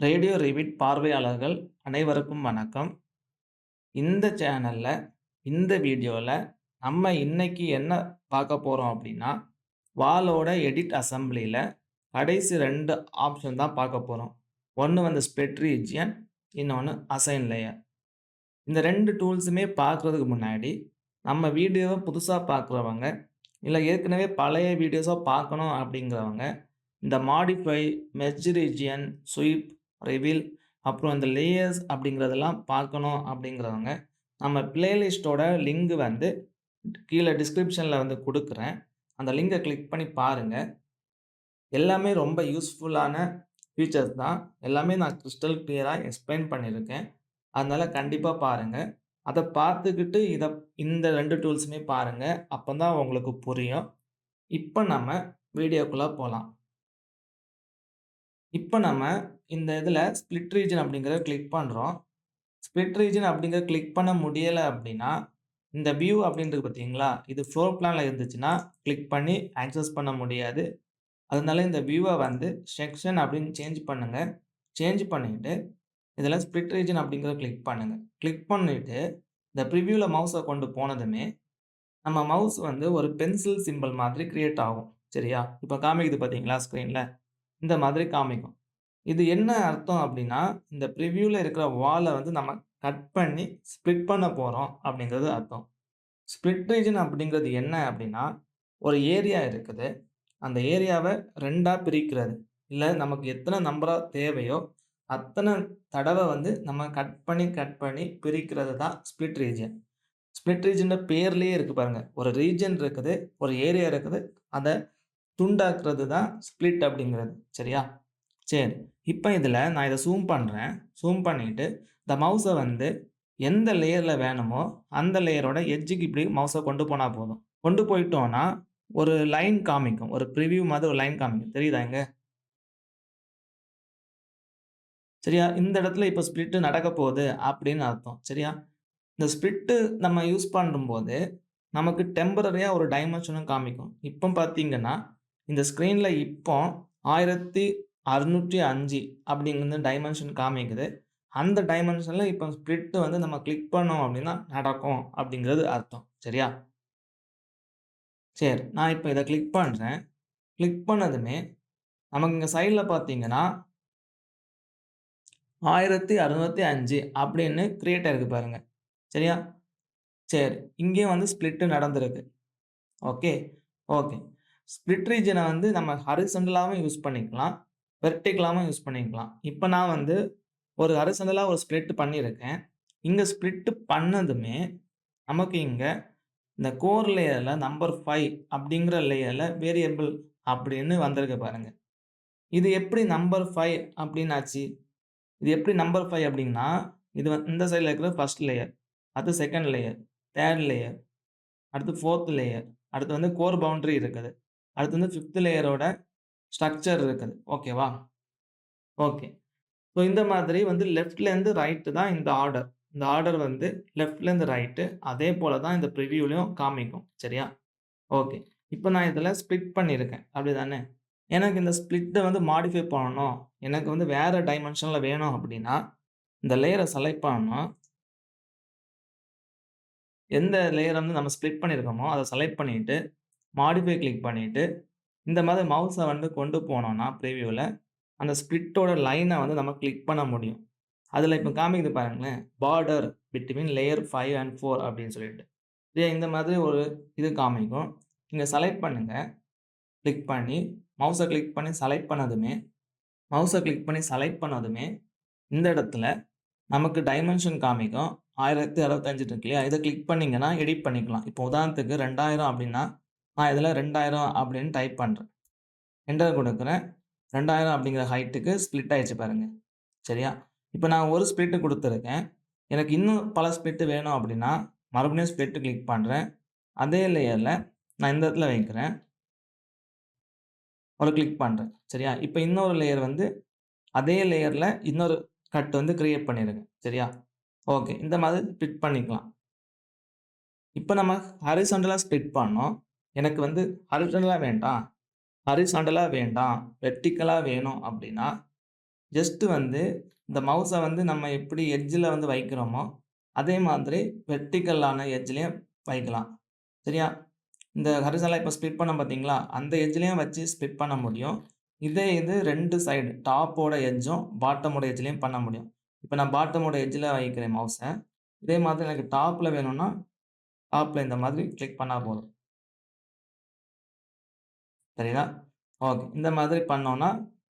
Radio Revit பார்வையாளர்கள் அனைவருக்கும் வணக்கம். இந்த சேனல்ல, இந்த வீடியோல நம்ம இன்னைக்கு என்ன பார்க்க போறோம் அப்படின்னா, வாலோட எடிட் அசெம்பிளில கடைசி 2 ஆப்ஷன் தான் பார்க்க போறோம். ஒண்ணு வந்து ஸ்ப்ளிட் ரீஜியன், இன்னொன்னு அசைன் லேயர். இந்த 2 டூல்ஸுமே பார்க்குறதுக்கு முன்னாடி, நம்ம வீடியோவ புதுசா பார்க்குறவங்க, இல்ல ஏற்கனவே பழைய வீடியோஸா பார்க்கணும் அப்படிங்கிறவங்க, இந்த modify, merge region, sweep, reveal அப்புறம் இந்த லேயர்ஸ் அப்படிங்கிறதெல்லாம் பார்க்கணும் அப்படிங்கிறவங்க, நம்ம பிளேலிஸ்ட்டோட லிங்க் வந்து கீழ டிஸ்கிரிப்ஷன்ல வந்து குடுக்குறேன். அந்த லிங்க கிளிக் பண்ணி பாருங்க. எல்லாமே ரொம்ப யூஸ்ஃபுல்லான ஃபீச்சர்ஸ் தான். எல்லாமே நான் கிரிஸ்டல் கிளியரா எக்ஸ்பிளைன் பண்ணியிருக்கேன். அதனால கண்டிப்பா பாருங்க. அத பார்த்துக்கிட்டு இந்த 2 டூல்ஸுமே பாருங்க. அப்பதான் உங்களுக்கு புரியும். இப்ப நம்ம வீடியோக்குள்ள போலாம். இப்ப நம்ம இந்த இதுல ஸ்ப்ளிட் ரீஜியன் அப்படிங்கிறத கிளிக் பண்றோம். ஸ்ப்ளிட் ரீஜியன் அப்படிங்கிறத கிளிக் பண்ண முடியல அப்படின்னா, இந்த வியூ அப்படின்றது பார்த்தீங்களா? இது ஃப்ளோர் பிளான்ல இருந்துச்சுன்னா, கிளிக் பண்ணி ஆக்சஸ் பண்ண முடியாது. அதனால இந்த வியூவ வந்து செக்ஷன் அப்படின்னு சேஞ்ச் பண்ணுங்க. சேஞ்ச் பண்ணிட்டு, இதில ஸ்ப்ளிட் ரீஜியன் அப்படிங்கிறத கிளிக் பண்ணுங்க. கிளிக் பண்ணிட்டு, இந்த ப்ரிவ்யூல மவுஸ கொண்டு போனதுமே, நம்ம மவுஸ் வந்து ஒரு பென்சில் சிம்பல் மாதிரி கிரியேட் ஆகும். சரியா? இப்ப காமிக்குது பார்த்தீங்களா ஸ்க்ரீன்ல? இந்த மாதிரி காமிக்கும். இது என்ன அர்த்தம் அப்டின்னா, இந்த ப்ரிவ்யூல இருக்கிற வால வந்து நம்ம கட் பண்ணி ஸ்ப்ளிட் பண்ண போறோம் அப்டிங்கிறது அர்த்தம். ஸ்ப்ளிட் ரீஜன் அப்டிங்கிறது என்ன அப்டின்னா, ஒரு ஏரியா இருக்குது. அந்த ஏரியாவ 2ஆ பிரிக்கிறது. இல்ல நமக்கு எத்தன நம்பரா தேவையோ, அத்தன தடவ வந்து நம்ம கட் பண்ணி பிரிக்கிறது தான் ஸ்ப்ளிட் ரீஜியன். ஸ்ப்ளிட் ரீஜியன்ல பேர்லயே இருக்கு பாருங்க. ஒரு ரீஜியன் இருக்குது, ஒரு ஏரியா இருக்குது. அத துண்டாக்குறது தான் ஸ்ப்ளிட் அப்டிங்கிறது. சரியா? சரி. இப்ப இதுல நான் இத ஜூம் பண்றேன். ஜூம் பண்ணிட்டு, இந்த மவுஸ வந்து எந்த லேயர்ல வேணுமோ, அந்த லேயரோட எட்ஜ்க்கு இப்டி மவுஸ கொண்டு போனா போதும். கொண்டு போயிட்டோம்னா, ஒரு லைன் காமிக்கும். ஒரு பிரிவ்யூ மாதிரி ஒரு லைன் காமிக்கும். தெரியுதா இங்க? சரியா? இந்த இடத்துல இப்ப ஸ்ப்ளிட் நடக்கப் போகுது அப்படின்னு அர்த்தம். சரியா? இந்த ஸ்ப்ளிட் நம்ம யூஸ் பண்ணும்போது, நமக்கு டெம்பரரியா ஒரு டைமென்ஷனும் காமிக்கும். இப்ப பார்த்தீங்கன்னா, இந்த ஸ்க்ரீன்ல இப்போ 1605 அப்படிங்கிற டைமென்ஷன் காமிக்குது. அந்த டைமென்ஷன்ல இப்ப ஸ்ப்ளிட் வந்து நம்ம கிளிக் பண்ணோம் அப்படின்னா நடக்கும் அப்படிங்கிறது அர்த்தம். சரியா? சரி. நான் இப்ப இத கிளிக் பண்றேன். கிளிக் பண்ணதுமே, நமக்கு இங்க சைட்ல பார்த்தீங்கன்னா, 1605 அப்படின்னு கிரியேட் ஆயிருக்கு பாருங்க. சரியா? சரி. இங்கேயும் வந்து ஸ்ப்ளிட் நடந்திருக்கு. Okay, okay. ஸ்ப்ளிட் ரீஜியன வந்து நம்ம ஹாரிசான்டலாவும் யூஸ் பண்ணிக்கலாம். வெர்டிகலாவும் யூஸ் பண்ணிக்கலாம். இப்ப நான் வந்து ஒரு ஹாரிசான்டலா ஒரு ஸ்ப்ளிட் பண்ணியிருக்கேன். இங்க ஸ்ப்ளிட் பண்ணதுமே, நமக்கு இங்க இந்த கோர் லேயர்ல நம்பர் 5 அப்படிங்கிற லேயர்ல வேரியபிள் அப்படின்னு வந்திருக்கு பாருங்க. இது எப்படி நம்பர் 5 அப்படின்னு ஆச்சு? இது எப்படி நம்பர் 5 அப்படின்னா, இது இந்த சைட்ல இருக்கிறது 1 லேயர். அடுத்து 2ண்ட் லேயர், 3ர்ட் லேயர், அடுத்து 4த் லேயர். அடுத்து வந்து கோர் பவுண்டரி இருக்குது. அடுத்து வந்து 5த் லேயரோட ஸ்ட்ரக்சர் இருக்குது. ஓகேவா? ஓகே. ஸோ இந்த மாதிரி வந்து லெஃப்ட்லேருந்து ரைட் தான் இந்த ஆர்டர். இந்த ஆர்டர் வந்து லெஃப்ட்லேருந்து ரைட்டு. அதே போல தான் இந்த ப்ரிவ்யூலயும் காமிக்கும். சரியா? ஓகே. இப்ப நான் இதில ஸ்ப்ளிட் பண்ணியிருக்கேன். அப்படிதானே? எனக்கு இந்த ஸ்ப்ளிட்ட வந்து மாடிஃபை பண்ணணும். எனக்கு வந்து வேற டைமென்ஷன்ல வேணும் அப்படின்னா, இந்த லேயர செலக்ட் பண்ணணும். எந்த லேயர வந்து நம்ம ஸ்ப்ளிட் பண்ணியிருக்கோமோ, அத செலக்ட் பண்ணிட்டு, மாடிஃபை கிளிக் பண்ணிட்டு, இந்த மாதிரி மவுஸ வந்து கொண்டு போனோம்னா ப்ரிவ்யூல, அந்த ஸ்ப்ளிட்டோட லைன வந்து நம்ம கிளிக் பண்ண முடியும். அதில இப்ப காமிக்குது பாருங்களேன். பார்டர் பிட்வீன் லேயர் 5 அண்ட் 4 அப்படின்னு சொல்லிட்டு. இந்த மாதிரி ஒரு இது காமிக்கும். இங்க செலக்ட் பண்ணுங்க. கிளிக் பண்ணி, மவுஸ கிளிக் பண்ணி செலக்ட் பண்ணதுமே, இந்த இடத்துல நமக்கு டைமென்ஷன் காமிக்கும். 1065 இருக்கு இல்லையா? இத கிளிக் பண்ணீங்கன்னா, எடிட் பண்ணிக்கலாம். இப்போ உதாரணத்துக்கு 2000 அப்படின்னா, நான் இதில 2000 அப்படின்னு டைப் பண்றேன். என்டர் குடுக்குறேன். 2000 அப்படிங்கிற ஹைட்க்கு ஸ்ப்ளிட் ஆயிடுச்சு பாருங்க. சரியா? இப்ப நான் ஒரு ஸ்ப்ளிட் குடுத்துருக்கேன். எனக்கு இன்னும் பல ஸ்ப்ளிட் வேணும் அப்படின்னா, மறுபடியும் ஸ்ப்ளிட் கிளிக் பண்றேன். அதே லேயர்ல நான் இந்த இடத்துல வைக்கிறேன். ஒரு கிளிக் பண்றேன். சரியா? இப்ப இன்னொரு லேயர் வந்து அதே லேயர்ல இன்னொரு கட் வந்து கிரியேட் பண்ணியிருக்கேன். சரியா? ஓகே. இந்த மாதிரி ஸ்ப்ளிட் பண்ணிக்கலாம். இப்ப நம்ம ஹாரிசான்டலா ஸ்ப்ளிட் பண்ணோம். எனக்கு வந்து ஹாரிசான்டலா வேண்டாம். வெர்டிகலா வேணும் அப்டின்னா, ஜஸ்ட் வந்து இந்த மவுஸ வந்து நம்ம எப்படி எட்ஜ்ல வந்து வைக்கிறோமோ, அதே மாதிரி வெர்டிகலான எட்ஜ்லயும் வைக்கலாம். சரியா? இந்த ஹாரிசான்டலா இப்ப ஸ்ப்ளிட் பண்ணோம் பார்த்தீங்களா? அந்த எட்ஜ்லயும் வச்சு ஸ்ப்ளிட் பண்ண முடியும். இதே இது 2 சைடு டாப்போட எட்ஜும், பாட்டமோட எட்ஜ்லயும் பண்ண முடியும். இப்ப நான் பாட்டமோட எட்ஜ்ல வைக்கிறேன் மவுஸ. இதே மாதிரி எனக்கு டாப்ல வேணும்னா, டாப்ல இந்த மாதிரி கிளிக் பண்ணா போதும். சரிங்களா? ஓகே. இந்த மாதிரி பண்ணோம்னா,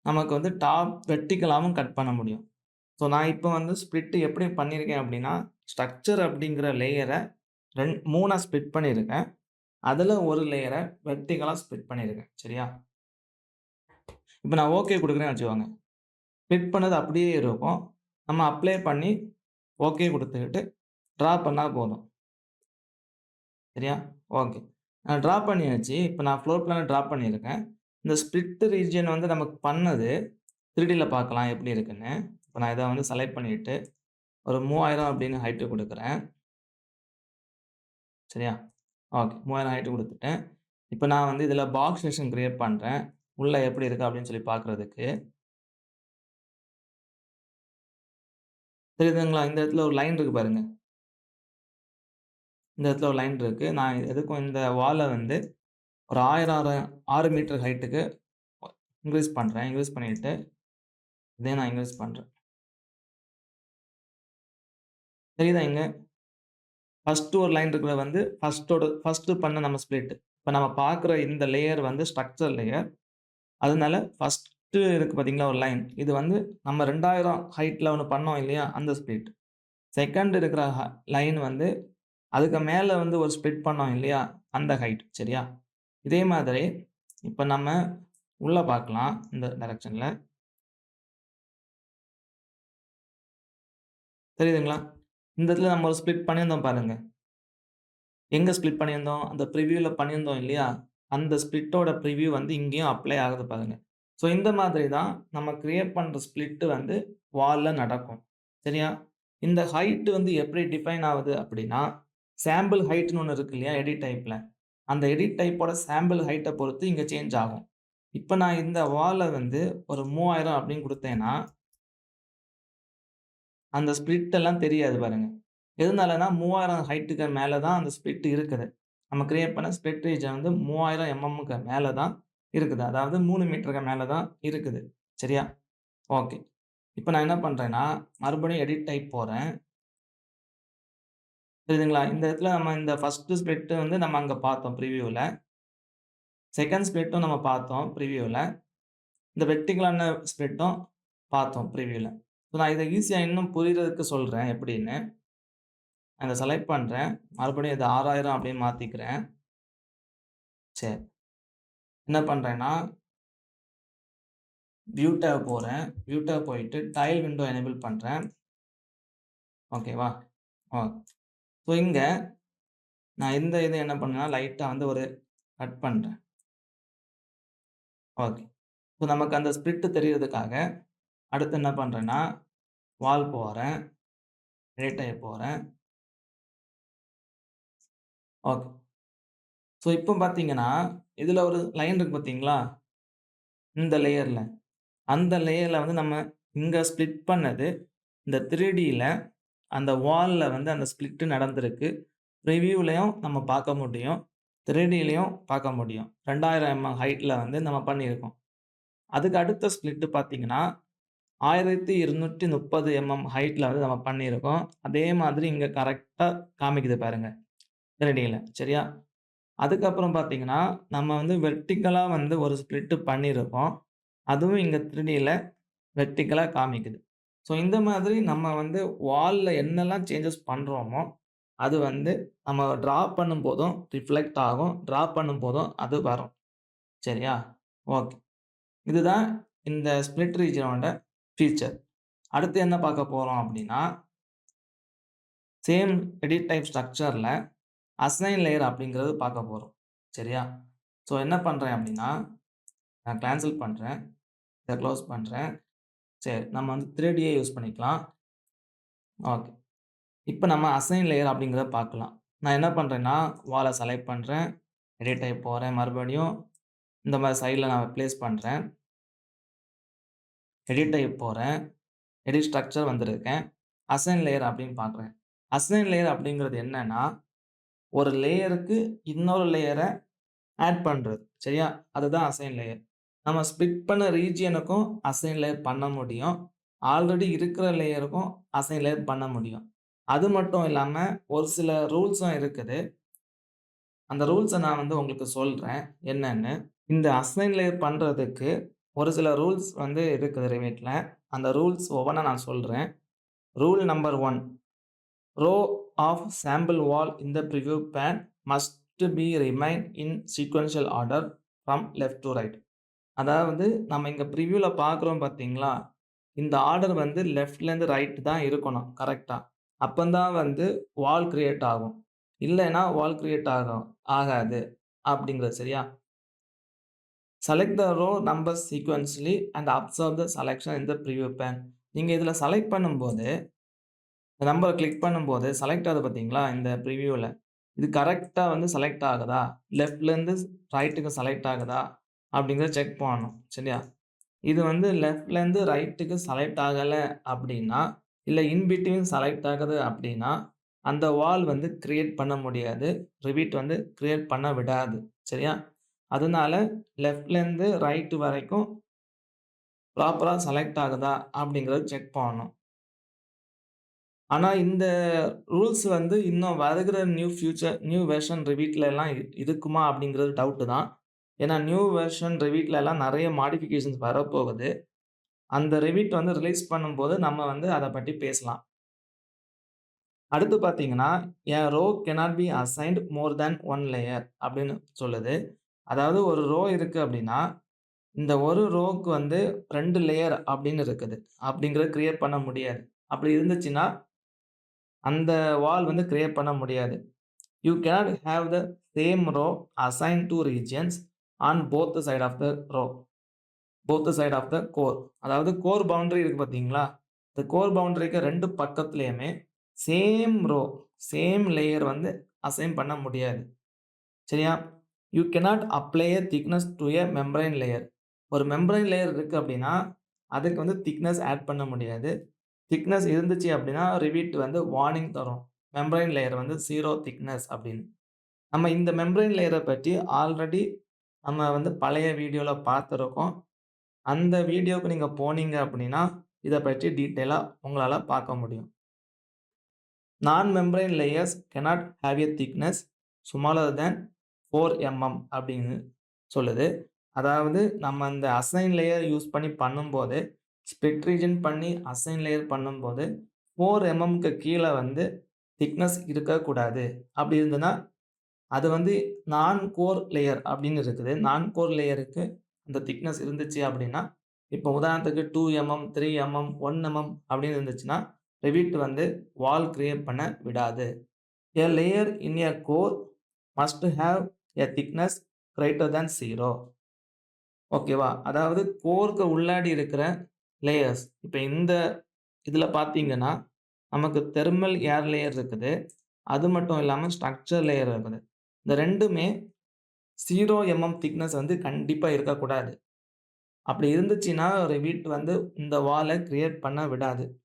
நமக்கு வந்து டாப் வெர்டிகலாவும் கட் பண்ண முடியும். ஸோ, நான் இப்ப வந்து ஸ்ப்ளிட் எப்படி பண்ணியிருக்கேன் அப்படின்னா, ஸ்ட்ரக்சர் அப்படிங்கிற லேயர 3ஆ ஸ்ப்ளிட் பண்ணியிருக்கேன். அதுல ஒரு லேயர வெர்டிகலா ஸ்ப்ளிட் பண்ணியிருக்கேன். சரியா? இப்ப நான் ஓகே குடுக்குறேன்னு வச்சுக்கோங்க. ஸ்ப்ளிட் பண்ணது அப்படியே இருக்கும். நம்ம அப்ளை பண்ணி ஓகே குடுத்துக்கிட்டு ட்ரா பண்ணா போதும். சரியா? ஓகே. நான் ட்ரா பண்ணியாச்சு. இப்ப நான் ஃப்ளோர் பிளான ட்ரா பண்ணியிருக்கேன். இந்த ஸ்ப்ளிட் ரீஜியன் வந்து நமக்கு பண்ணது 3Dல பார்க்கலாம் எப்படி இருக்குன்னு. இப்ப நான் இத வந்து செலக்ட் பண்ணிட்டு, ஒரு 3000 அப்படின்னு ஹைட் குடுக்குறேன். சரியா? ஓகே. 3000 ஹைட் குடுத்துட்டேன். இப்ப நான் வந்து இதுல பாக்ஸ் செக்ஷன் கிரியேட் பண்றேன். உள்ள எப்படி இருக்கு அப்படின்னு சொல்லி பார்க்கிறதுக்கு. தெரியுதுங்களா? இந்த இடத்துல ஒரு லைன் இருக்கு பாருங்க. இந்த இடத்துல ஒரு லைன் இருக்கு. நான் எதுக்கும் இந்த வால வந்து ஒரு 6 மீட்டர் ஹைட்டுக்கு இன்கிரீஸ் பண்றேன். இன்கிரீஸ் பண்ணிட்டு, இதே நான் இன்கிரீஸ் பண்றேன். தெரியுதா இங்க? ஃபர்ஸ்ட் ஒரு லைன் இருக்கிறது வந்து ஃபர்ஸ்ட் பண்ண நம்ம ஸ்ப்ளிட். இப்ப நம்ம பார்க்குற இந்த லேயர் வந்து ஸ்ட்ரக்சர் லேயர். அதனால ஃபர்ஸ்ட் இருக்கு பார்த்தீங்களா ஒரு லைன். இது வந்து நம்ம 2000 ஹைட்ல ஒண்ணு பண்ணோம் இல்லையா? அந்த ஸ்ப்ளிட். செகண்ட் இருக்கிற லைன் வந்து அதுக்கு மேல வந்து ஒரு ஸ்ப்ளிட் பண்ணோம் இல்லையா? அந்த ஹைட். சரியா? இதே மாதிரி இப்ப நம்ம உள்ள பார்க்கலாம். இந்த டைரக்ஷன்ல. தெரியுதுங்களா? இந்த இடத்துல நம்ம ஒரு ஸ்ப்ளிட் பண்ணியிருந்தோம் பாருங்க. எங்க ஸ்ப்ளிட் பண்ணியிருந்தோம்? அந்த ப்ரிவியூல பண்ணியிருந்தோம் இல்லையா? அந்த ஸ்ப்ளிட்டோட ப்ரிவியூ வந்து இங்கேயும் அப்ளை ஆகுது பாருங்க. ஸோ இந்த மாதிரி தான் நம்ம கிரியேட் பண்ற ஸ்ப்ளிட் வந்து வால்ல நடக்கும். சரியா? இந்த ஹைட் வந்து எப்படி டிஃபைன் ஆகுது அப்படின்னா, சாம்பிள் ஹைட்ன்னு ஒண்ணு இருக்கு இல்லையா? எடிட் டைப்ல. அந்த எடிட் டைப்போட சாம்பிள் ஹைட்ட பொறுத்து இங்க சேஞ்ச் ஆகும். இப்ப நான் இந்த வால்ல வந்து ஒரு 3000 அப்படின்னு குடுத்தேன்னா, அந்த ஸ்ப்ளிட் எல்லாம் தெரியாது பாருங்க. எதனாலன்னா 3000 ஹைட்டுக்கு மேல தான் அந்த ஸ்ப்ளிட் இருக்குது. நம்ம கிரியேட் பண்ண ஸ்ப்ளிட் ரீஜன் வந்து 3000 எம்எம்க்கு மேல தான் இருக்குது. அதாவது 3 மீட்டருக்கு மேல தான் இருக்குது. சரியா? ஓகே. இப்ப நான் என்ன பண்றேன்னா, மறுபடியும் எடிட் டைப் போறேன். புரியுதுங்களா? இந்த இடத்துல நம்ம இந்த ஃபர்ஸ்ட் ஸ்ப்ளிட் வந்து நம்ம அங்க பார்த்தோம் ப்ரிவியூல. செகண்ட் ஸ்ப்ளிட்டும் நம்ம பார்த்தோம் ப்ரிவியூல. இந்த வெர்டிகலான ஸ்ப்ளிட்டும் பார்த்தோம் ப்ரிவியூல. ஸோ நான் இத ஈஸியா இன்னும் புரியறதுக்கு சொல்றேன் எப்படின்னு. நான் இத செலக்ட் பண்றேன். மறுபடியும் இத 6000 அப்படின்னு மாத்திக்கிறேன். சரி. என்ன பண்றேன்னா, வியூ டேப் போறேன். வியூ டேப் போயிட்டு டைல் விண்டோ எனேபிள் பண்றேன். ஓகேவா? ஓ. ஸோ இங்க நான் இந்த இத என்ன பண்ணேன்னா, லைட்டா வந்து ஒரு கட் பண்றேன். ஓகே. ஸோ நமக்கு அந்த ஸ்ப்ளிட் தெரியறதுக்காக, அடுத்து என்ன பண்றேன்னா, வால் போறேன். எடிட் டைப் போறேன். ஓகே. ஸோ இப்போ பார்த்தீங்கன்னா, இதுல ஒரு லைன் இருக்கு பார்த்தீங்களா? இந்த லேயர்ல. அந்த லேயர்ல வந்து நம்ம இங்க ஸ்ப்ளிட் பண்ணது, இந்த 3Dல அந்த வால்ல வந்து அந்த ஸ்ப்ளிட் நடந்திருக்கு. ப்ரிவியூலயும் நம்ம பார்க்க முடியும். 3Dலயும் பார்க்க முடியும். 2000 ஹைட்ல வந்து நம்ம பண்ணியிருக்கோம். அதுக்கு அடுத்த ஸ்ப்ளிட் பார்த்தீங்கன்னா, 1230 ஹைட்ல வந்து நம்ம பண்ணியிருக்கோம். அதே மாதிரி இங்க கரெக்ட்டா காமிக்குது பாருங்க. 3Dல சரியா? அதுக்கப்புறம் பார்த்தீங்கன்னா, நம்ம வந்து வெர்டிகலா வந்து ஒரு ஸ்ப்ளிட் பண்ணியிருக்கோம். அதுவும் இங்க 3Dல வெர்டிகலா காமிக்குது. ஸோ இந்த மாதிரி நம்ம வந்து வால்ல என்னெல்லாம் சேஞ்சஸ் பண்றோமோ, அது வந்து நம்ம டிரா பண்ணும்போதும் ரிஃப்ளெக்ட் ஆகும். டிரா பண்ணும்போதும் அது வரும். சரியா? ஓகே. இதுதான் இந்த ஸ்ப்ளிட் ரீஜியனோட ஃபீச்சர். அடுத்து என்ன பார்க்க போறோம் அப்டின்னா, சேம் எடிட் டைப் ஸ்ட்ரக்சர்ல அசைன் லேயர் அப்டிங்கிறது பார்க்க போறோம். சரியா? ஸோ என்ன பண்றேன் அப்டின்னா, நான் கேன்சல் பண்றேன். இத குளோஸ் பண்றேன். சரி. நம்ம வந்து 3Dயே யூஸ் பண்ணிக்கலாம். ஓகே. இப்ப நம்ம அசைன் லேயர் அப்படிங்கிறத பார்க்கலாம். நான் என்ன பண்றேன்னா, வால செலக்ட் பண்றேன். எடிட் டைப் போறேன். மறுபடியும் இந்த மாரி சைட்ல நான் பிளேஸ் பண்றேன். எடிட் டைப் போறேன். எடிட் ஸ்ட்ரக்சர் வந்திருக்கேன். அசைன் லேயர் அப்படின்னு பார்க்குறேன். அசைன் லேயர் அப்படிங்கிறது என்னன்னா, ஒரு லேயருக்கு இன்னொரு லேயர ஆட் பண்றது. சரியா? அதுதான் அசைன் லேயர். நம்ம ஸ்ப்ளிட் பண்ண ரீஜியனுக்கும் அசைன் லேயர் பண்ண முடியும். ஆல்ரெடி இருக்கிற லேயருக்கும் அசைன் லேயர் பண்ண முடியும். அது மட்டும் இல்லாம ஒரு சில ரூல்ஸும் இருக்குது. அந்த ரூல்ஸ நான் உங்களுக்கு சொல்றேன் என்னன்னு. இந்த அசைன் லேயர் பண்றதுக்கு ஒரு சில ரூல்ஸ் இருக்குது ரிவிட்ல. அந்த ரூல்ஸ் ஒவ்வொண்ணா நான் சொல்றேன். Rule number 1 row of sample wall in the preview pane must be remain in sequential order from left to right. அதாவது நம்ம இங்க பிரிவியூல பார்க்குறோம் பார்த்தீங்களா? இந்த ஆர்டர் லெஃப்ட்லேருந்து ரைட் தான் இருக்கணும். கரெக்ட்டா? அப்பந்தான் வால் கிரியேட் ஆகும். இல்லன்னா வால் கிரியேட் ஆகாது. அப்படிங்கிறது சரியா? Select the row numbers sequentially and observe the selection in the preview pane. நீங்க இதுல செலக்ட் பண்ணும்போது, இந்த நம்பர கிளிக் பண்ணும்போது செலக்ட் ஆகுது பார்த்தீங்களா? இந்த பிரிவ்யூல. இது கரெக்ட்டா செலக்ட் ஆகுதா? லெஃப்ட்லேருந்து ரைட்டுக்கு செலக்ட் ஆகுதா? அப்படிங்கிறத செக் பண்ணணும். சரியா? இது லெஃப்ட்லேருந்து ரைட்டுக்கு செலக்ட் ஆகல அப்படின்னா, இல்ல இன் பிட்வீன் செலக்ட் ஆகுது அப்படின்னா, அந்த வால் கிரியேட் பண்ண முடியாது. ரிவிட் கிரியேட் பண்ண விடாது. சரியா? அதனால லெஃப்ட்லேருந்து ரைட் வரைக்கும் ப்ராப்பரா செலக்ட் ஆகுதா அப்படிங்கிறத செக் பண்ணணும். ஆனா இந்த ரூல்ஸ் இன்னும் வருகிற நியூ வெர்ஷன் ரிவிட்லலாம் இருக்குமா அப்படிங்கிறது டவுட் தான். ஏன்னா நியூ வெர்ஷன் ரிவிட்லலாம் நெறைய மாடிஃபிகேஷன்ஸ் வரப்போகுது. அந்த ரிவிட் ரிலீஸ் பண்ணும்போது நம்ம அத பத்தி பேசலாம். அடுத்து பார்த்தீங்கன்னா, "a row cannot be assigned more than 1 layer" அப்படின்னு சொல்லுது. அதாவது ஒரு ரோ இருக்கு அப்படின்னா, இந்த ஒரு ரோவுக்கு 2 லேயர் அப்படின்னு இருக்குது. அப்படிங்கிறத கிரியேட் பண்ண முடியாது. அப்படி இருந்துச்சுன்னா, அந்த வால் கிரியேட் பண்ண முடியாது. "You cannot have the same row assigned to regions on both side of the row. Both side of the core." அதாவது கோர் பவுண்டரி இருக்கு பார்த்தீங்களா? இந்த கோர் பவுண்டரிக்கு 2 பக்கத்துலயுமே same row, same layer assign பண்ண முடியாது. சரியா? You cannot apply a thickness to a membrane layer. ஒரு மெம்பரேன் லேயர் இருக்கு அப்படின்னா, அதுக்கு திக்னெஸ் ஆட் பண்ண முடியாது. திக்னெஸ் இருந்துச்சு அப்படின்னா, ரிவிட் வார்னிங் தரும். மெம்பரேன் லேயர் 0 திக்னெஸ் அப்படின்னு. நம்ம இந்த மெம்பரேன் லேயர பத்தி ஆல்ரெடி நம்ம பழைய வீடியோல பார்த்திருக்கோம். அந்த வீடியோக்கு நீங்க போனீங்க அப்படின்னா, இத பற்றி டீட்டெயிலா உங்களால பார்க்க முடியும். Non membrane layers cannot have a thickness smaller than 4 அப்படின்னு சொல்லுது. அதாவது நம்ம இந்த அசைன் லேயர் யூஸ் பண்ணி பண்ணும்போது, ஸ்ப்ளிட் ரீஜன் பண்ணி அசைன் லேயர் பண்ணும்போது 4 க்கு கீழ திக்னெஸ் இருக்கக்கூடாது. அப்படி இருந்ததுன்னா, அது நான் கோர் லேயர் அப்படின்னு இருக்குது. நான் கோர் லேயருக்கு அந்த திக்னெஸ் இருந்துச்சு அப்படின்னா, இப்போ உதாரணத்துக்கு 2 3 1 அப்படின்னு இருந்துச்சுன்னா, ரெவிட் வால் கிரியேட் பண்ண விடாது. A layer in a core must have a thickness greater than 0. ஓகேவா? அதாவது கோருக்கு உள்ளாடி இருக்கிற லேயர்ஸ். இப்ப இந்த இதுல பார்த்தீங்கன்னா, நமக்கு தெர்மல் ஏர் லேயர் இருக்குது. அது மட்டும் இல்லாம ஸ்ட்ரக்சர் லேயர் இருக்குது. இந்த 2மே 0 திக்னெஸ் கண்டிப்பா இருக்கக்கூடாது. அப்படி இருந்துச்சுன்னா, ரெவிட் இந்த வால கிரியேட் பண்ண விடாது.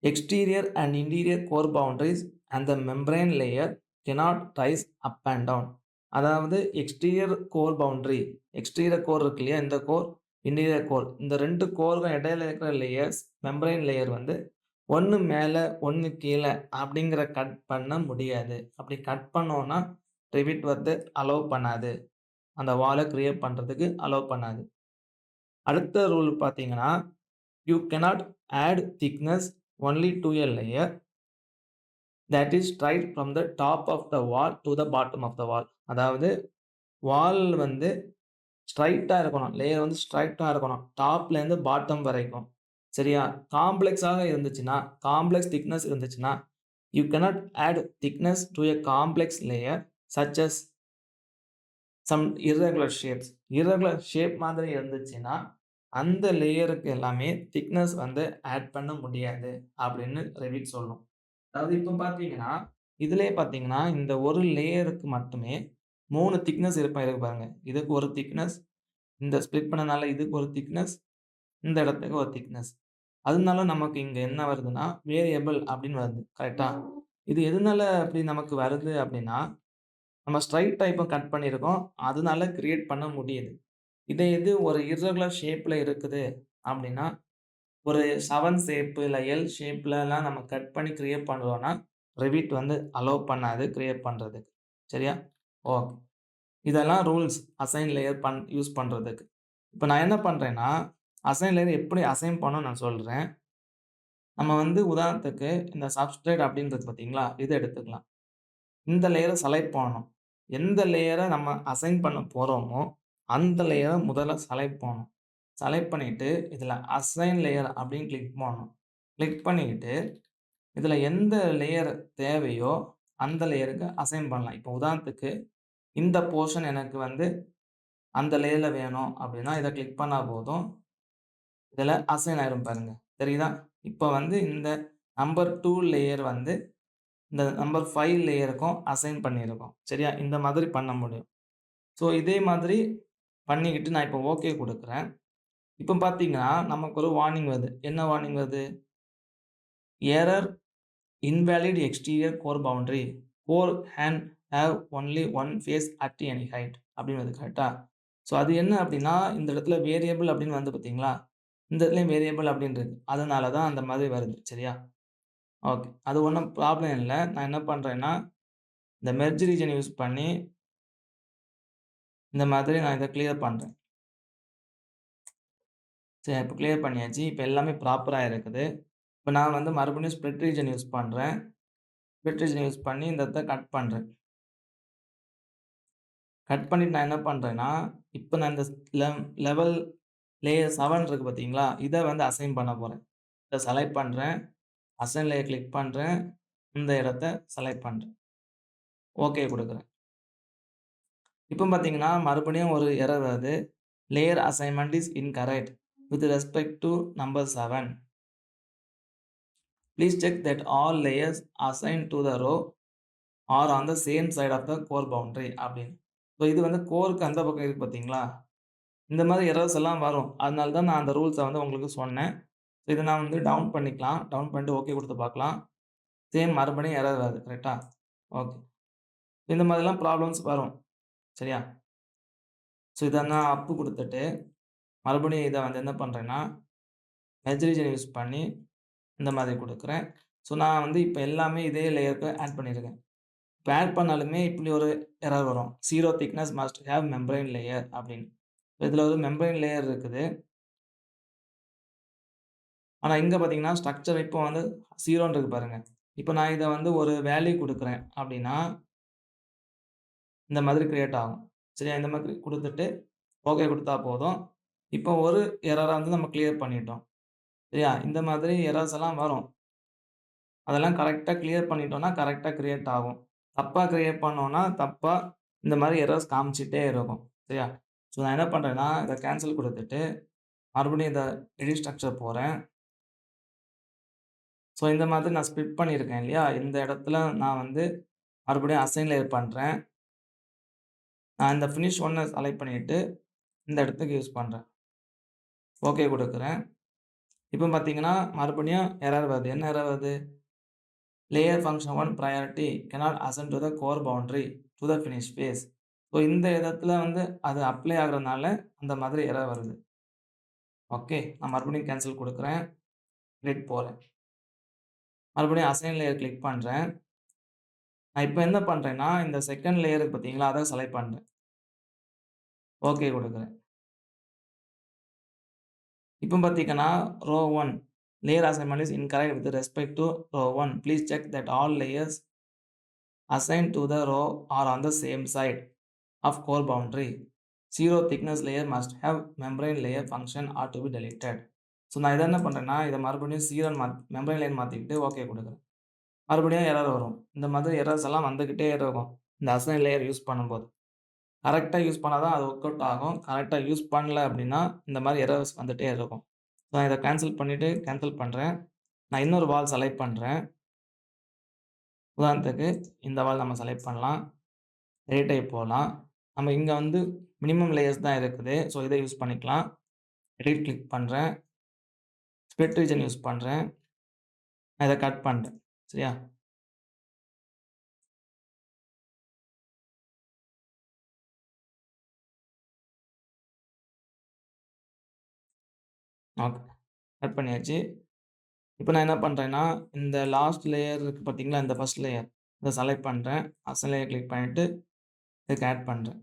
Exterior and interior core boundaries and the membrane layer cannot rise up and down. அதாவது exterior core boundary, exterior core இருக்கு இல்லையா? இந்த கோர், இன்டீரியர் கோர். இந்த 2 கோருக்கும் இடையில இருக்கிற லேயர்ஸ், மெம்பரேன் லேயர் 1 மேல, 1 கீழ அப்படிங்கிற கட் பண்ண முடியாது. அப்படி கட் பண்ணோம்னா, ரெவிட் அலோவ் பண்ணாது. அந்த வால கிரியேட் பண்றதுக்கு அலோவ் பண்ணாது. அடுத்த ரூல் பார்த்தீங்கன்னா, you cannot add thickness only to a layer that is straight from the top of the wall to the bottom of the wall. அதாவது வால் ஸ்ட்ரைட்டா இருக்கணும். லேயர் ஸ்ட்ரைட்டா இருக்கணும். டாப்லேருந்து பாட்டம் வரைக்கும். சரியா? காம்ப்ளெக்ஸாக இருந்துச்சுன்னா, காம்ப்ளெக்ஸ் திக்னெஸ் இருந்துச்சுன்னா, you cannot add thickness to a complex layer such as some irregular shapes. Irregular shape மாதிரி இருந்துச்சுன்னா, அந்த லேயருக்கு எல்லாமே திக்னெஸ் ஆட் பண்ண முடியாது அப்படின்னு ரெவிட் சொல்லும். அதாவது இப்ப பார்த்தீங்கன்னா, இதிலேயே பார்த்தீங்கன்னா, இந்த ஒரு லேயருக்கு மட்டுமே 3 திக்னெஸ் இருக்கு பாருங்க. இதுக்கு ஒரு திக்னெஸ், இந்த ஸ்ப்ளிட் பண்ணனால இதுக்கு ஒரு திக்னெஸ், இந்த இடத்துக்கு ஒரு திக்னெஸ். அதனால நமக்கு இங்க என்ன வருதுன்னா, வேரியபிள் அப்படின்னு வருது. கரெக்ட்டா? இது எதனால அப்படி நமக்கு வருது அப்படின்னா, நம்ம ஸ்ட்ரெய்ட்டா இப்ப கட் பண்ணியிருக்கோம். அதனால கிரியேட் பண்ண முடியுது. இதே இது ஒரு இர்ரெகுலர் ஷேப்ல இருக்குது அப்படின்னா, ஒரு 7 ஷேப் இல்ல எல் ஷேப்லலாம் நம்ம கட் பண்ணி கிரியேட் பண்றோம்னா, ரெவிட் வந்து அலோவ் பண்ணாது கிரியேட் பண்றதுக்கு. சரியா? ஓகே. இதெல்லாம் ரூல்ஸ் அசைன் லேயர் யூஸ் பண்றதுக்கு. இப்ப நான் என்ன பண்றேன்னா, அசைன் லேயர் எப்படி அசைன் பண்ணணும்னு நான் சொல்றேன். நம்ம வந்து உதாரணத்துக்கு இந்த சப்ஸ்ட்ரேட் அப்படின்றது பார்த்தீங்களா? இத எடுத்துக்கலாம். இந்த லேயர செலக்ட் பண்ணணும். எந்த லேயர நம்ம அசைன் பண்ண போறோமோ, அந்த லேயர முதல்ல செலக்ட் பண்ணணும். செலக்ட் பண்ணிட்டு, இதில அசைன் லேயர் அப்படின்னு கிளிக் பண்ணணும். கிளிக் பண்ணிக்கிட்டு, இதில எந்த லேயர் தேவையோ, அந்த லேயருக்கு அசைன் பண்ணலாம். இப்போ உதாரணத்துக்கு, இந்த போர்ஷன் எனக்கு வந்து அந்த லேயர்ல வேணும் அப்படின்னா, இத கிளிக் பண்ணா போதும். இதில அசைன் ஆயிரும் பாருங்க. தெரியுதா? இப்ப வந்து இந்த நம்பர் 2 லேயர் வந்து இந்த நம்பர் 5 லேயருக்கும் அசைன் பண்ணியிருக்கோம். சரியா? இந்த மாதிரி பண்ண முடியும். ஸோ, இதே மாதிரி பண்ணிக்கிட்டு நான் இப்போ ஓகே குடுக்குறேன். இப்ப பார்த்தீங்கன்னா, நமக்கு ஒரு வார்னிங் வருது. என்ன வார்னிங் வருது? Error invalid exterior core boundary. Core can have only one face at any height அப்படின்னு வருது. கரெக்ட்டா? ஸோ, அது என்ன அப்படின்னா, இந்த இடத்துல வேரியபிள் அப்படின்னு வந்து பார்த்தீங்களா? இந்த இடத்துலயும் வேரியபிள் அப்படின்னு இருக்கு. அதனால தான் அந்த மாதிரி வருது. சரியா? ஓகே. அது ஒண்ணும் ப்ராப்ளம் இல்ல. நான் என்ன பண்றேன்னா, இந்த மெர்ஜ் ரீஜியன் யூஸ் பண்ணி இந்த மாதிரி நான் இத கிளியர் பண்றேன். சரி, இப்ப கிளியர் பண்ணியாச்சு. இப்ப எல்லாமே ப்ராப்பரா இருக்குது. இப்ப நான் வந்து மறுபடியும் ஸ்ப்ளிட் ரீஜியன் யூஸ் பண்றேன். ஸ்ப்ளிட் ரீஜியன் யூஸ் பண்ணி இந்த இடத்த கட் பண்றேன். கட் பண்ணிட்டு நான் என்ன பண்றேன்னா, இப்ப நான் இந்த லெவல் லேயர் 7 இருக்கு பார்த்தீங்களா? இத வந்து அசைன் பண்ண போறேன். இத செலக்ட் பண்றேன். அசைன் லேயர் கிளிக் பண்றேன். இந்த இடத்த செலக்ட் பண்றேன். ஓகே குடுக்குறேன். இப்ப பார்த்தீங்கன்னா, மறுபடியும் ஒரு எரர் வருது. Layer assignment is incorrect with respect to number 7. Please check that all layers assigned to the row are on the same side of the core boundary அப்படின்னு. ஸோ இது வந்து கோருக்கு அந்த பக்கம் இருக்கு பார்த்தீங்களா? இந்த மாதிரி எரர்ஸ் எல்லாம் வரும். அதனால தான் நான் அந்த ரூல்ஸ வந்து உங்களுக்கு சொன்னேன். இத நான் வந்து டவுன் பண்ணிக்கலாம். டவுன் பண்ணிட்டு ஓகே குடுத்து பார்க்கலாம். சேம் மறுபடியும் எரர் வருது. கரெக்ட்டா? ஓகே. இந்த மாதிரிலாம் ப்ராப்ளம்ஸ் வரும். சரியா? ஸோ இத நான் அப்பு குடுத்துட்டு, மறுபடியும் இத வந்து என்ன பண்றேன்னா, மெர்ஜ் ரீஜியன் யூஸ் பண்ணி இந்த மாதிரி குடுக்குறேன். ஸோ நான் வந்து இப்ப எல்லாமே இதே லேயருக்கு ஆட் பண்ணியிருக்கேன். இப்ப ஆட் பண்ணாலுமே இப்படி ஒரு எரர் வரும். 0 thickness must have membrane layer அப்படின்னு. இதுல ஒரு மெம்பரேன் லேயர் இருக்குது. ஆனா இங்க பார்த்தீங்கன்னா, ஸ்ட்ரக்சர் இப்போ வந்து 0ன்னு இருக்கு பாருங்க. இப்ப நான் இத வந்து ஒரு வேல்யூ குடுக்குறேன் அப்படின்னா, இந்த மாதிரி கிரியேட் ஆகும். சரியா? இந்த மாதிரி குடுத்துட்டு, ஓகே குடுத்தா போதும். இப்போ ஒரு எரர வந்து நம்ம கிளியர் பண்ணிட்டோம். சரியா? இந்த மாதிரி எரர்ஸ் எல்லாம் வரும். அதெல்லாம் கரெக்ட்டா கிளியர் பண்ணிட்டோம்னா, கரெக்ட்டா கிரியேட் ஆகும். தப்பா கிரியேட் பண்ணோம்னா, தப்பா இந்த மாரி எரர்ஸ் காமிச்சுட்டே இருக்கும். சரியா? ஸோ நான் என்ன பண்றேன்னா, இத கேன்சல் குடுத்துட்டு, மறுபடியும் இத எடிட் ஸ்ட்ரக்சர் போறேன். ஸோ இந்த மாதிரி நான் ஸ்ப்ளிட் பண்ணியிருக்கேன் இல்லையா? இந்த இடத்துல நான் வந்து மறுபடியும் அசைன் லேயர் பண்றேன். நான் இந்த ஃபினிஷ் ஒண்ண செலக்ட் பண்ணிட்டு, இந்த இடத்துக்கு யூஸ் பண்றேன். ஓகே குடுக்குறேன். இப்ப பார்த்தீங்கன்னா, மறுபடியும் எரர் வருது. என்ன எரர் வருது? Layer function 1 priority cannot assign to the core boundary to the finish face. So இந்த இடத்துல வந்து அது அப்ளை ஆகுறனால, அந்த மாதிரி எரர் வருது. ஓகே. நான் மறுபடியும் கேன்சல் குடுக்குறேன். எடிட் போறேன். மறுபடியும் அசைன் லேயர் கிளிக் பண்றேன். நான் இப்ப என்ன பண்றேன்னா, இந்த 2ண்ட் லேயர் இருக்கு பார்த்தீங்களா? அத செலக்ட் பண்றேன். ஓகே குடுக்குறேன். இப்ப பார்த்தீங்கன்னா, row 1 layer assignment is incorrect with respect to row 1. Please check that all layers assigned to the row are on the same side of core boundary. 0 thickness layer must have membrane layer function are to be deleted. So நான் இத என்ன பண்றேன்னா, இத மறுபடியும் 0ன்னு membrane layer மாத்திக்கிட்டு okay குடுக்குறேன். மறுபடியும் எரர் வரும். இந்த மாதிரி எரர்ஸ் எல்லாம் வந்துகிட்டே இருக்கும். இந்த அசைன் லேயர் யூஸ் பண்ணும்போது. கரெக்ட்டா யூஸ் பண்ணா தான் அது ஒர்க் அவுட் ஆகும். கரெக்ட்டா யூஸ் பண்ணல அப்டின்னா, இந்த மாரி எரர்ஸ் வந்துட்டே இருக்கும். நான் இத கேன்சல் பண்ணிட்டு கேன்சல் பண்றேன். நான் இன்னொரு வால் செலக்ட் பண்றேன். உதாரணத்துக்கு இந்த வால் நம்ம செலக்ட் பண்ணலாம். எடிட் டைப் போலாம். நம்ம இங்க வந்து மினிமம் லேயர்ஸ் தான் இருக்குது. ஸோ இத யூஸ் பண்ணிக்கலாம். எடிட் கிளிக் பண்றேன். ஸ்ப்ளிட் ரீஜன் யூஸ் பண்றேன். நான் இத கட் பண்றேன். சரியா? ஓகே. கட் பண்ணியாச்சு. இப்ப நான் என்ன பண்றேன்னா, இந்த லாஸ்ட் லேயர் இருக்கு பார்த்தீங்களா? இந்த ஃபர்ஸ்ட் லேயர். இத செலக்ட் பண்றேன். அசைன் லேயர் கிளிக் பண்ணிட்டு, இதுக்கு ஆட் பண்றேன்.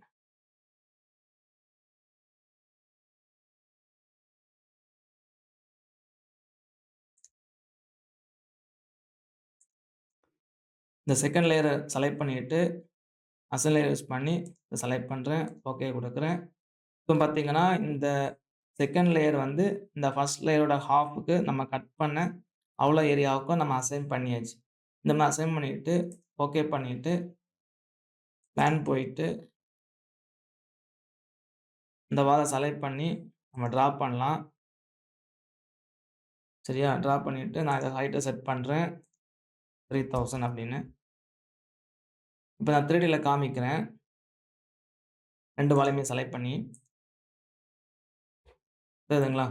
இந்த செகண்ட் லேயர செலக்ட் பண்ணிட்டு, அசைன் லேயர் யூஸ் பண்ணி இத செலக்ட் பண்றேன். ஓகே குடுக்குறேன். இப்ப பார்த்தீங்கன்னா, இந்த செகண்ட் லேயர் வந்து இந்த ஃபர்ஸ்ட் லேயரோட ஹால்ஃப்க்கு நம்ம கட் பண்ண அவ்வளோ ஏரியாவுக்கும் நம்ம அசைன் பண்ணியாச்சு. இந்த மாரி அசைன் பண்ணிட்டு, ஓகே பண்ணிட்டு, பிளான் போயிட்டு, இந்த வால செலக்ட் பண்ணி நம்ம டிரா பண்ணலாம். சரியா? டிரா பண்ணிட்டு நான் இத ஹைட்ட செட் பண்றேன். 3000 அப்படின்னு. இப்ப நான் 3Dல காமிக்கிறேன். 2 வாலையுமே செலக்ட் பண்ணி. தெரியுதுங்களா?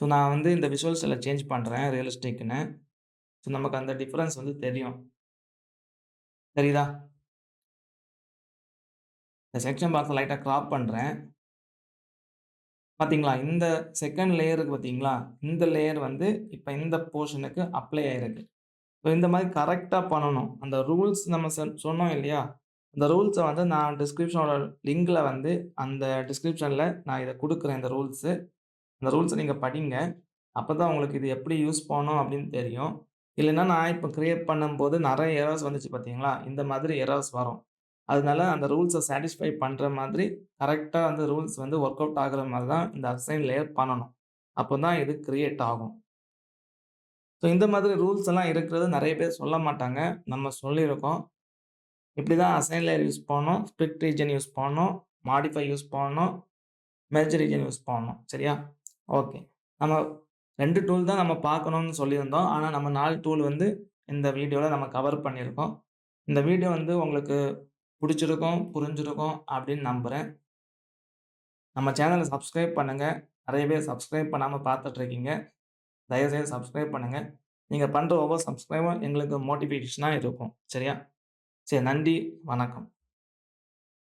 ஸோ நான் வந்து இந்த விஷுவல் ஸ்டைல சேஞ்ச் பண்றேன் ரியலிஸ்டிக்ன்னு. ஸோ நமக்கு அந்த டிஃபரன்ஸ் வந்து தெரியும். தெரியுதா? இந்த செக்ஷன் பாக்ஸ லைட்டா கிராப் பண்றேன். பார்த்தீங்களா? இந்த செகண்ட் லேயர் இருக்கு பார்த்தீங்களா? இந்த லேயர் வந்து இப்ப இந்த போர்ஷனுக்கு அப்ளை ஆயிருக்கு. ஸோ இந்த மாரி கரெக்ட்டா பண்ணணும். அந்த ரூல்ஸ் நம்ம சொன்னோம் இல்லையா? அந்த ரூல்ஸ வந்து நான் டிஸ்கிரிப்ஷனோட லிங்க்ல வந்து அந்த டிஸ்கிரிப்ஷன்ல நான் இத குடுக்குறேன் இந்த ரூல்ஸு. அந்த ரூல்ஸ நீங்க படிங்க. அப்பதான் உங்களுக்கு இது எப்படி யூஸ் பண்ணணும் அப்படின்னு தெரியும். இல்லன்னா நான் இப்ப கிரியேட் பண்ணும்போது நெறைய எரர்ஸ் வந்துச்சு பார்த்தீங்களா? இந்த மாதிரி எரர்ஸ் வரும். அதனால அந்த ரூல்ஸ சாட்டிஸ்ஃபை பண்ற மாதிரி கரெக்ட்டா அந்த ரூல்ஸ் வந்து வொர்க் அவுட் ஆகுற மாரி தான் இந்த அசைன் லேயர் பண்ணணும். அப்பதான் இது கிரியேட் ஆகும். ஸோ இந்த மாதிரி ரூல்ஸ் எல்லாம் இருக்கிறது நெறைய பேர் சொல்ல மாட்டாங்க. நம்ம சொல்லியிருக்கோம். இப்படி தான் அசைன் லேயர் யூஸ் பண்ணணும், ஸ்ப்ளிட் ரீஜியன் யூஸ் பண்ணணும், மாடிஃபை யூஸ் பண்ணணும், மெர்ஜ் ரீஜியன் யூஸ் பண்ணணும். சரியா? ஓகே. நம்ம 2 டூல் தான் நம்ம பார்க்கணும்னு சொல்லியிருந்தோம். ஆனா நம்ம 4 டூல் வந்து இந்த வீடியோல நம்ம கவர் பண்ணியிருக்கோம். இந்த வீடியோ வந்து உங்களுக்கு புடிச்சிருக்கும், புரிஞ்சிருக்கும் அப்படின்னு நம்புறேன். நம்ம சேனல சப்ஸ்கிரைப் பண்ணுங்க. நெறைய பேர் சப்ஸ்கிரைப் பண்ணாம பார்த்துட்டு இருக்கீங்க. தயவுசெய்து சப்ஸ்கிரைப் பண்ணுங்க. நீங்க பண்ற ஒவ்வொரு சப்ஸ்கிரைபும் எங்களுக்கு மோட்டிவேஷனா இருக்கும். சரியா? சரி நன்றி, வணக்கம்.